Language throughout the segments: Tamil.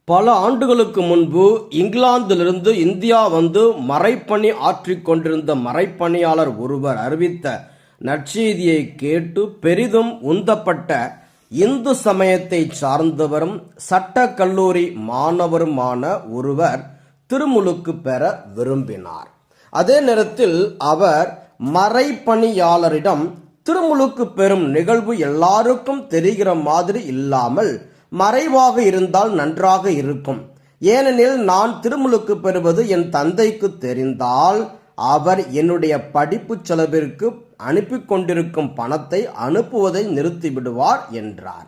பல ஆண்டுகளுக்கு முன்பு இங்கிலாந்திலிருந்து இந்தியா வந்து மறைப்பணி ஆற்றிக் கொண்டிருந்த மறைப்பணியாளர் ஒருவர் அறிவித்த நற்செய்தியை கேட்டு பெரிதும் உந்தப்பட்ட இந்து சமயத்தை சார்ந்தவரும் சட்ட கல்லூரி மாணவருமான ஒருவர் திருமுழுக்கு பெற விரும்பினார். அதே நேரத்தில் அவர் மறைப்பணியாளரிடம் திருமுழுக்கு பெறும் நிகழ்வு எல்லாருக்கும் தெரிகிற மாதிரி இல்லாமல் மறைவாக இருந்தால் நன்றாக இருக்கும். ஏனெனில் நான் திருமுழுக்கு பெறுவது என் தந்தைக்கு தெரிந்தால் அவர் என்னுடைய படிப்பு செலவிற்கு அனுப்பி கொண்டிருக்கும் பணத்தை அனுப்புவதை நிறுத்திவிடுவார் என்றார்.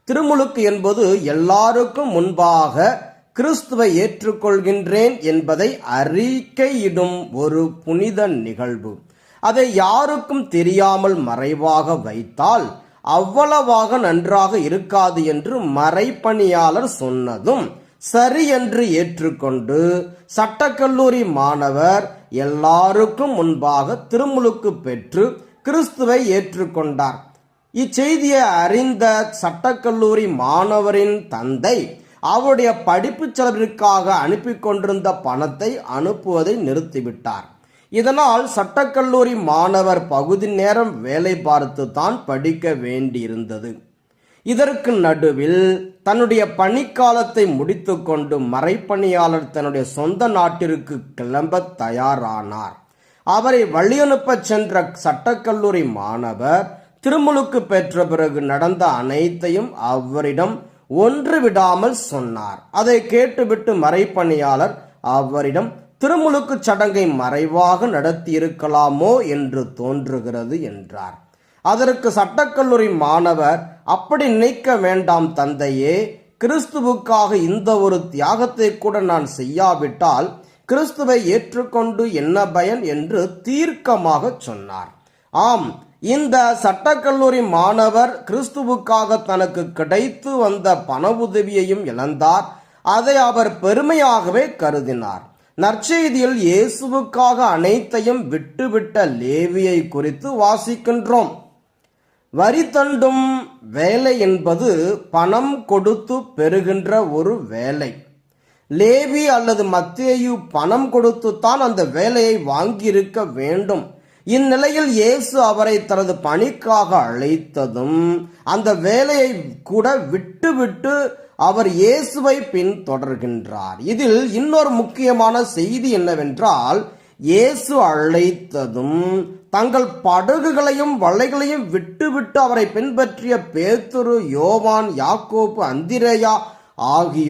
திருமுழுக்கு என்பது எல்லாருக்கும் முன்பாக கிறிஸ்துவை ஏற்றுக்கொள்கின்றேன் என்பதை அறிக்கையிடும் ஒரு புனித நிகழ்வு. அதை யாருக்கும் தெரியாமல் மறைவாக வைத்தால் அவ்வளவாக நன்றாக இருக்காது என்று மறைப்பணியாளர் சொன்னதும் சரி என்று ஏற்றுக்கொண்டு சட்டக்கல்லூரி மாணவர் எல்லாருக்கும் முன்பாக திருமுழுக்கு பெற்று கிறிஸ்துவை ஏற்றுக்கொண்டார். இச்செய்தியை அறிந்த சட்டக்கல்லூரி மாணவரின் தந்தை அவருடைய படிப்பு செலவிற்காக அனுப்பி கொண்டிருந்த பணத்தை அனுப்புவதை நிறுத்திவிட்டார். இதனால் சட்டக்கல்லூரி மாணவர் பகுதி நேரம் வேலை பார்த்து தான் படிக்க வேண்டியிருந்தது. இதற்கு நடுவில் தன்னுடைய பணிக்காலத்தை முடித்து கொண்டு மறைப்பணியாளர் தன்னுடைய சொந்த நாட்டிற்கு கிளம்ப தயாரானார். அவரை வழியனுப்ப சென்ற சட்டக்கல்லூரி மாணவர் திருமுழுக்கு பெற்ற பிறகு நடந்த அனைத்தையும் அவரிடம் ஒன்று விடாமல் சொன்னார். அதை கேட்டுவிட்டு மறைப்பணியாளர் அவரிடம் திருமுழுக்கு சடங்கை மறைவாக நடத்தியிருக்கலாமோ என்று தோன்றுகிறது என்றார். அதற்கு சட்டக்கல்லூரி மாணவர், அப்படி நினைக்க வேண்டாம் தந்தையே, கிறிஸ்துவுக்காக இந்த ஒரு தியாகத்தை கூட நான் செய்யாவிட்டால் கிறிஸ்துவை ஏற்றுக்கொண்டு என்ன பயன் என்று தீர்க்கமாக சொன்னார். ஆம், இந்த சட்டக்கல்லூரி மாணவர் கிறிஸ்துவுக்காக தனக்கு கிடைத்து வந்த பண உதவியையும் இழந்தார். அதை அவர் பெருமையாகவே கருதினார். நற்செய்தியில் இயேசுவுக்காக அனைத்தையும் விட்டுவிட்ட லேவியை குறித்து வாசிக்கின்றோம். வரி தண்டும் வேலை என்பது பணம் கொடுத்து பெறுகின்ற ஒரு வேலை. லேவி அல்லது மத்தேயு பணம் கொடுத்துத்தான் அந்த வேலையை வாங்கியிருக்க வேண்டும். இந்நிலையில் இயேசு அவரை தனது பணிக்காக அழைத்ததும் அந்த வேலையை கூட விட்டுவிட்டு அவர் இயேசுவை பின்தொடர்கின்றார். இதில் இன்னொரு முக்கியமான செய்தி என்னவென்றால், இயேசு அழைத்ததும் தங்கள் படகுகளையும் வலைகளையும் விட்டுவிட்டு அவரை பின்பற்றிய பேதுரு, யோவான், யாக்கோபு, அந்திரேயா ஆகியோர்